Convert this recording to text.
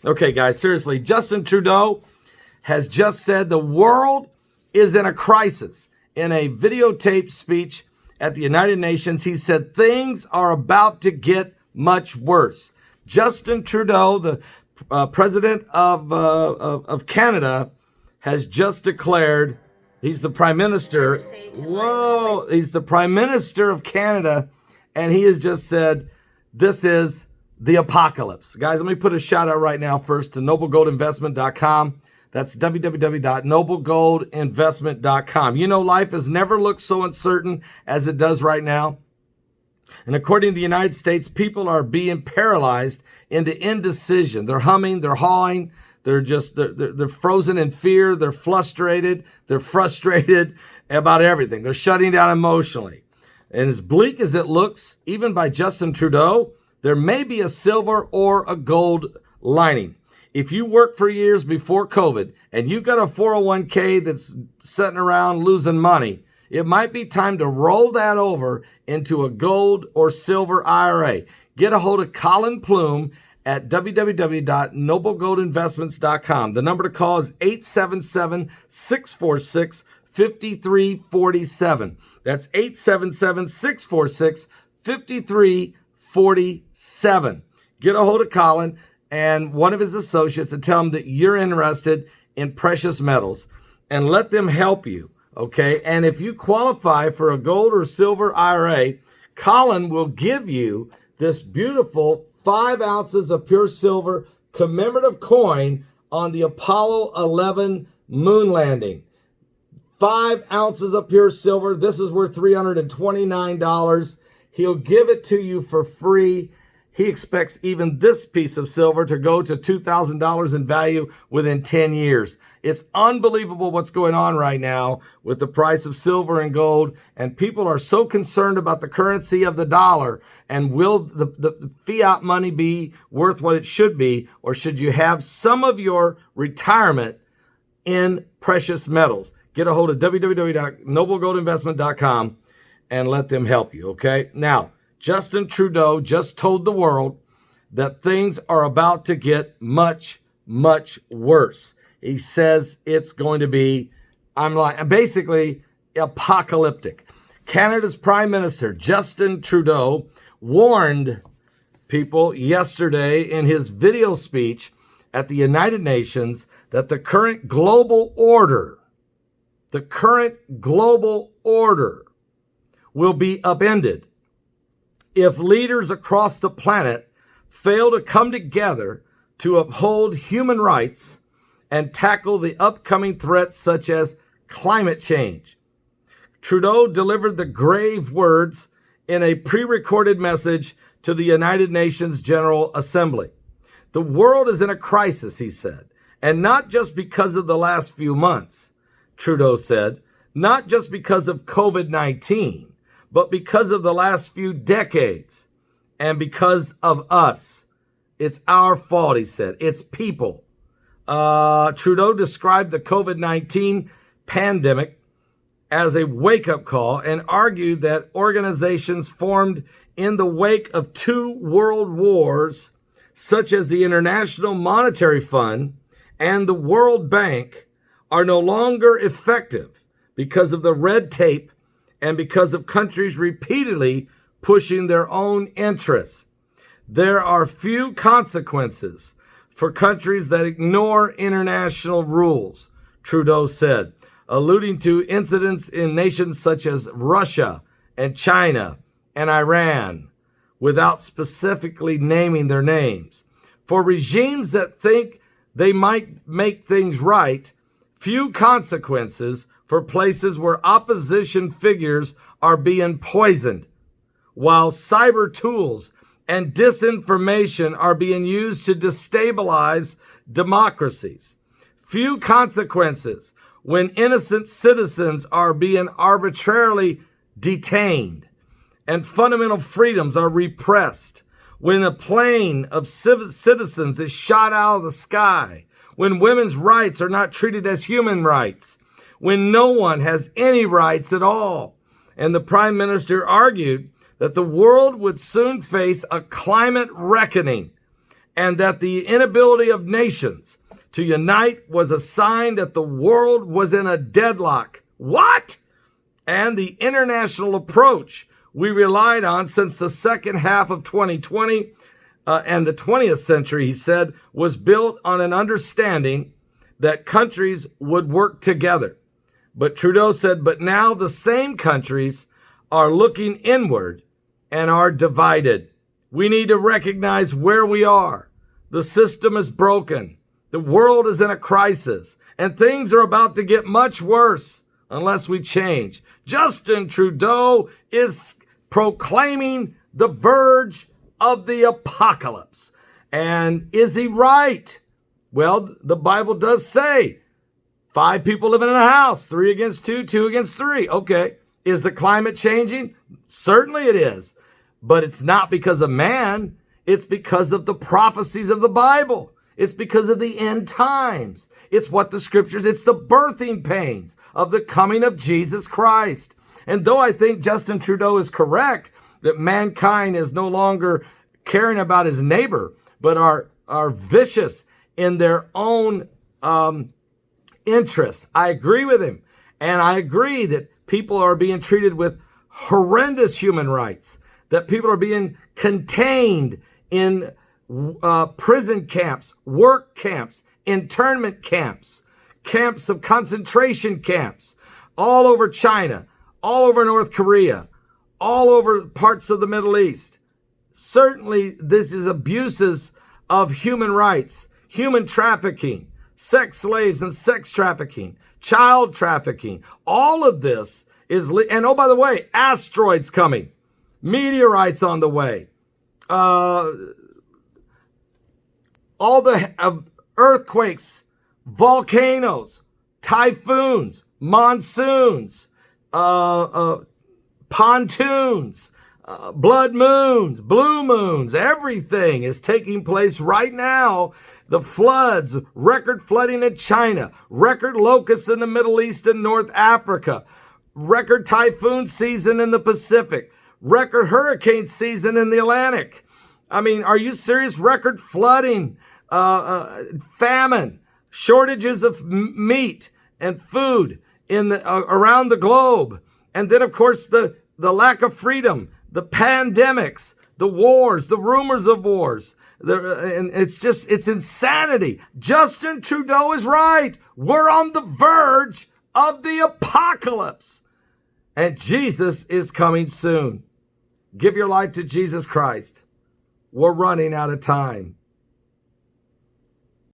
Okay, guys, seriously, Justin Trudeau has just said the world is in a crisis. In a videotaped speech at the United Nations, he said things are about to get much worse. Justin Trudeau, the president of Canada, has just declared he's the prime minister. Whoa, he's the prime minister of Canada, and he has just said this is the apocalypse. Guys, let me put a shout out right now first to noblegoldinvestment.com. That's www.noblegoldinvestment.com. You know, life has never looked so uncertain as it does right now. And according to the United States, people are being paralyzed into indecision. They're humming, they're hawing, they're frozen in fear, they're frustrated about everything. They're shutting down emotionally. And as bleak as it looks, even by Justin Trudeau, there may be a silver or a gold lining. If you worked for years before COVID and you got a 401k that's sitting around losing money, it might be time to roll that over into a gold or silver IRA. Get a hold of Colin Plume at www.noblegoldinvestments.com. The number to call is 877-646-5347. That's 877-646-5347. Get a hold of Colin and one of his associates and tell them that you're interested in precious metals and let them help you, okay? And if you qualify for a gold or silver IRA, Colin will give you this beautiful 5 ounces of pure silver commemorative coin on the Apollo 11 moon landing. 5 ounces of pure silver. This is worth $329. He'll give it to you for free. He expects even this piece of silver to go to $2,000 in value within 10 years. It's unbelievable what's going on right now with the price of silver and gold, and people are so concerned about the currency of the dollar, and will the fiat money be worth what it should be, or should you have some of your retirement in precious metals? Get a hold of www.noblegoldinvestment.com and let them help you, okay? Now, Justin Trudeau just told the world that things are about to get much, much worse. He says it's going to be, basically apocalyptic. Canada's Prime Minister, Justin Trudeau, warned people yesterday in his video speech at the United Nations that the current global order will be upended if leaders across the planet fail to come together to uphold human rights and tackle the upcoming threats such as climate change. Trudeau delivered the grave words in a pre-recorded message to the United Nations General Assembly. The world is in a crisis, he said, and not just because of the last few months, Trudeau said, not just because of COVID-19, but because of the last few decades and because of us. It's our fault, he said. It's people. Trudeau described the COVID-19 pandemic as a wake-up call and argued that organizations formed in the wake of 2 world wars, such as the International Monetary Fund and the World Bank, are no longer effective because of the red tape and because of countries repeatedly pushing their own interests. There are few consequences for countries that ignore international rules, Trudeau said, alluding to incidents in nations such as Russia and China and Iran, without specifically naming their names. For regimes that think they might make things right, few consequences for places where opposition figures are being poisoned, while cyber tools and disinformation are being used to destabilize democracies. Few consequences when innocent citizens are being arbitrarily detained and fundamental freedoms are repressed, when a plane of citizens is shot out of the sky, when women's rights are not treated as human rights, when no one has any rights at all. And the Prime Minister argued that the world would soon face a climate reckoning and that the inability of nations to unite was a sign that the world was in a deadlock. What? And the international approach we relied on since the second half of 2020 and the 20th century, he said, was built on an understanding that countries would work together. But Trudeau said, but now the same countries are looking inward and are divided. We need to recognize where we are. The system is broken. The world is in a crisis, and things are about to get much worse unless we change. Justin Trudeau is proclaiming the verge of the apocalypse. And is he right? Well, the Bible does say 5 people living in a house, 3 against 2, 2 against 3. Okay. Is the climate changing? Certainly it is. But it's not because of man. It's because of the prophecies of the Bible. It's because of the end times. It's what the scriptures, it's the birthing pains of the coming of Jesus Christ. And though I think Justin Trudeau is correct that mankind is no longer caring about his neighbor, but are vicious in their own interests, I agree with him. And I agree that people are being treated with horrendous human rights, that people are being contained in prison camps, work camps, internment camps, camps of concentration camps, all over China, all over North Korea, all over parts of the Middle East. Certainly, this is abuses of human rights, human trafficking, sex slaves and sex trafficking, child trafficking. All of this is, and oh, by the way, asteroids coming, meteorites on the way, all the earthquakes, volcanoes, typhoons, monsoons, pontoons, blood moons, blue moons, everything is taking place right now. The floods, record flooding in China, record locusts in the Middle East and North Africa, record typhoon season in the Pacific, record hurricane season in the Atlantic. I mean, are you serious? Record flooding, famine, shortages of meat and food in around the globe. And then, of course, the lack of freedom, the pandemics, the wars, the rumors of wars. And it's insanity. Justin Trudeau is right. We're on the verge of the apocalypse. And Jesus is coming soon. Give your life to Jesus Christ. We're running out of time.